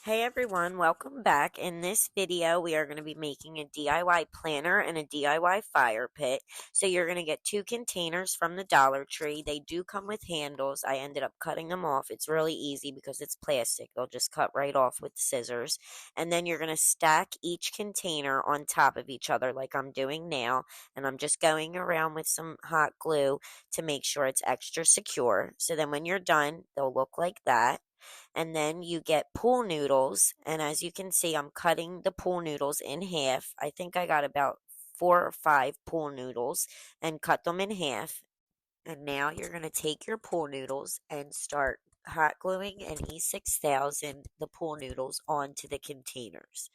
Hey everyone, welcome back. In this video, we are going to be making a DIY planner and a DIY fire pit. So you're going to get two containers from the Dollar Tree. They do come with handles. I ended up cutting them off. It's really easy because it's plastic. They'll just cut right off with scissors. And then you're going to stack each container on top of each other like I'm doing now. And I'm just going around with some hot glue to make sure it's extra secure. So then when you're done, they'll look like that. And then you get pool noodles, and as you can see, I'm cutting the pool noodles in half. I think I got about 4 or 5 pool noodles and cut them in half. And now you're going to take your pool noodles and start hot gluing an E6000 the pool noodles onto the containers.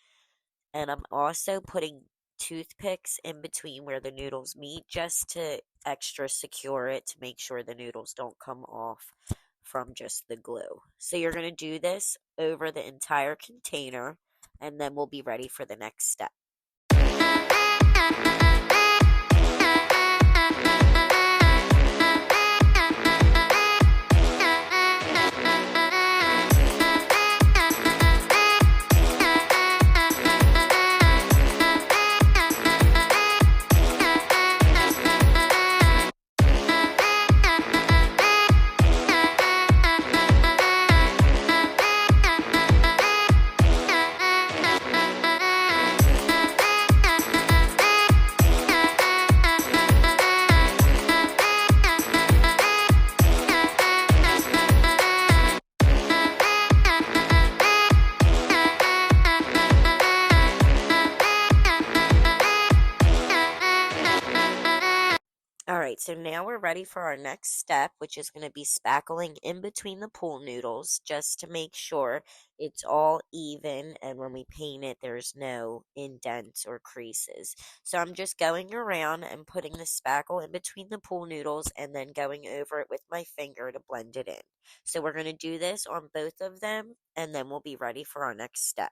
And I'm also putting toothpicks in between where the noodles meet just to extra secure it to make sure the noodles don't come off from just the glue. So you're going to do this over the entire container and then we'll be ready for the next step. Alright, so now we're ready for our next step, which is going to be spackling in between the pool noodles just to make sure it's all even, and when we paint it, there's no indents or creases. So I'm just going around and putting the spackle in between the pool noodles and then going over it with my finger to blend it in. So we're going to do this on both of them, and then we'll be ready for our next step.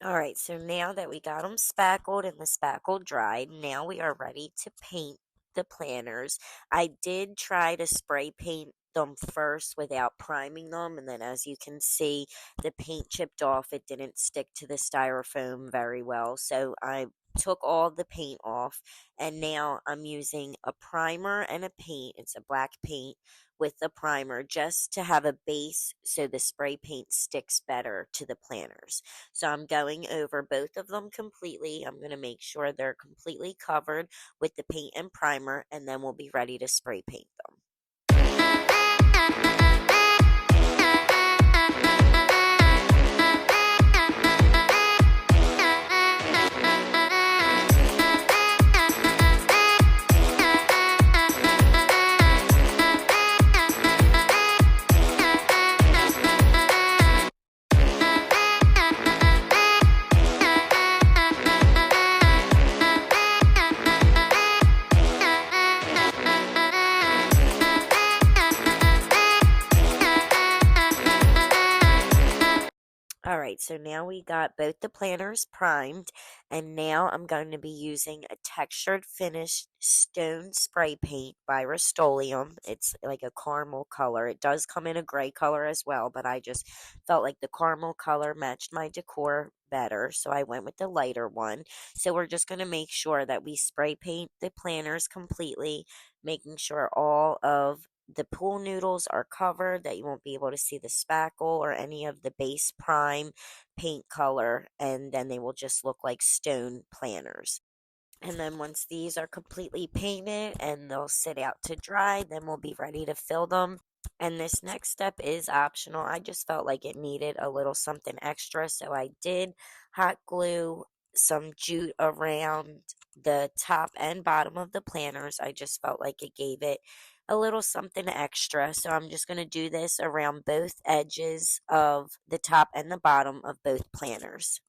Alright, so now that we got them spackled and the spackle dried, now we are ready to paint the planners. I did try to spray paint them first without priming them, and then as you can see, the paint chipped off. It didn't stick to the styrofoam very well, so I took all the paint off, and now I'm using a primer and a paint. It's a black paint with the primer just to have a base so the spray paint sticks better to the planners. So I'm going over both of them completely. I'm going to make sure they're completely covered with the paint and primer, and then we'll be ready to spray paint them. Alright, so now we got both the planners primed, and now I'm going to be using a textured finished stone spray paint by Rust-Oleum. It's like a caramel color. It does come in a gray color as well, but I just felt like the caramel color matched my decor better, so I went with the lighter one. So we're just going to make sure that we spray paint the planners completely, making sure all of the pool noodles are covered, that you won't be able to see the spackle or any of the base prime paint color, and then they will just look like stone planners. And then once these are completely painted and they'll sit out to dry, then we'll be ready to fill them. And this next step is optional. I just felt like it needed a little something extra, so I did hot glue some jute around the top and bottom of the planters. I just felt like it gave it a little something extra. So I'm just going to do this around both edges of the top and the bottom of both planters.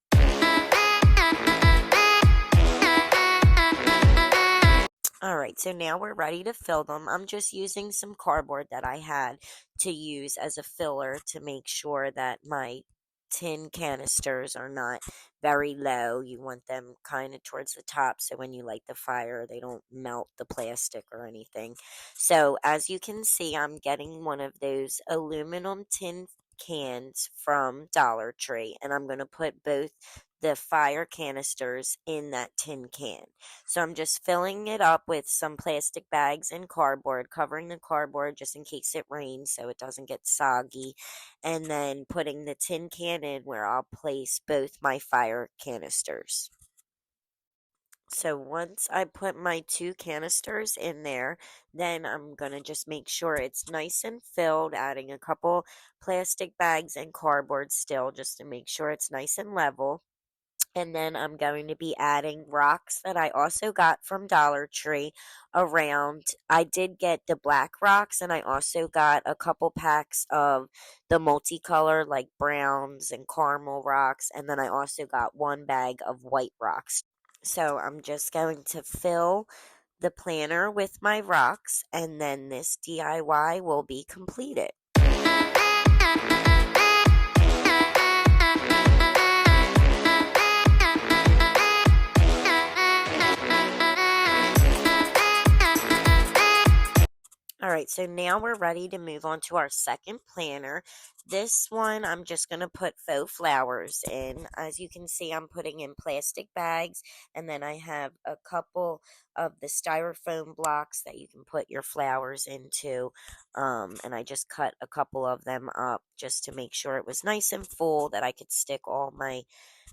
Alright, so now we're ready to fill them. I'm just using some cardboard that I had to use as a filler to make sure that my tin canisters are not very low. You want them kind of towards the top so when you light the fire, they don't melt the plastic or anything. So as you can see, I'm getting one of those aluminum tin cans from Dollar Tree, and I'm going to put both the fire canisters in that tin can. So I'm just filling it up with some plastic bags and cardboard, covering the cardboard just in case it rains so it doesn't get soggy, and then putting the tin can in where I'll place both my fire canisters. So once I put my 2 canisters in there, then I'm going to just make sure it's nice and filled, adding a couple plastic bags and cardboard still just to make sure it's nice and level. And then I'm going to be adding rocks that I also got from Dollar Tree around. I did get the black rocks, and I also got a couple packs of the multicolor, like browns and caramel rocks. And then I also got one bag of white rocks. So I'm just going to fill the planter with my rocks, and then this DIY will be completed. Alright, so now we're ready to move on to our second planter. This one, I'm just going to put faux flowers in. As you can see, I'm putting in plastic bags, and then I have a couple of the styrofoam blocks that you can put your flowers into, and I just cut a couple of them up just to make sure it was nice and full, that I could stick all my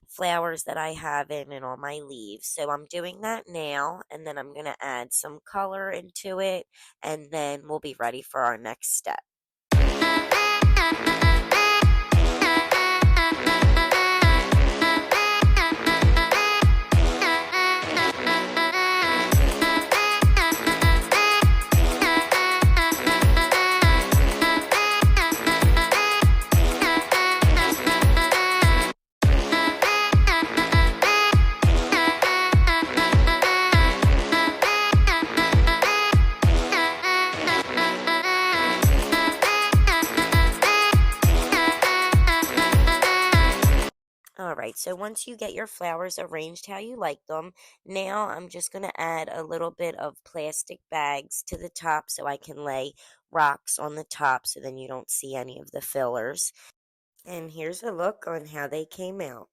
flowers that I have in and all my leaves. So I'm doing that now, and then I'm going to add some color into it, and then we'll be ready for our next step. Alright, so once you get your flowers arranged how you like them, now I'm just going to add a little bit of plastic bags to the top so I can lay rocks on the top so then you don't see any of the fillers. And here's a look on how they came out.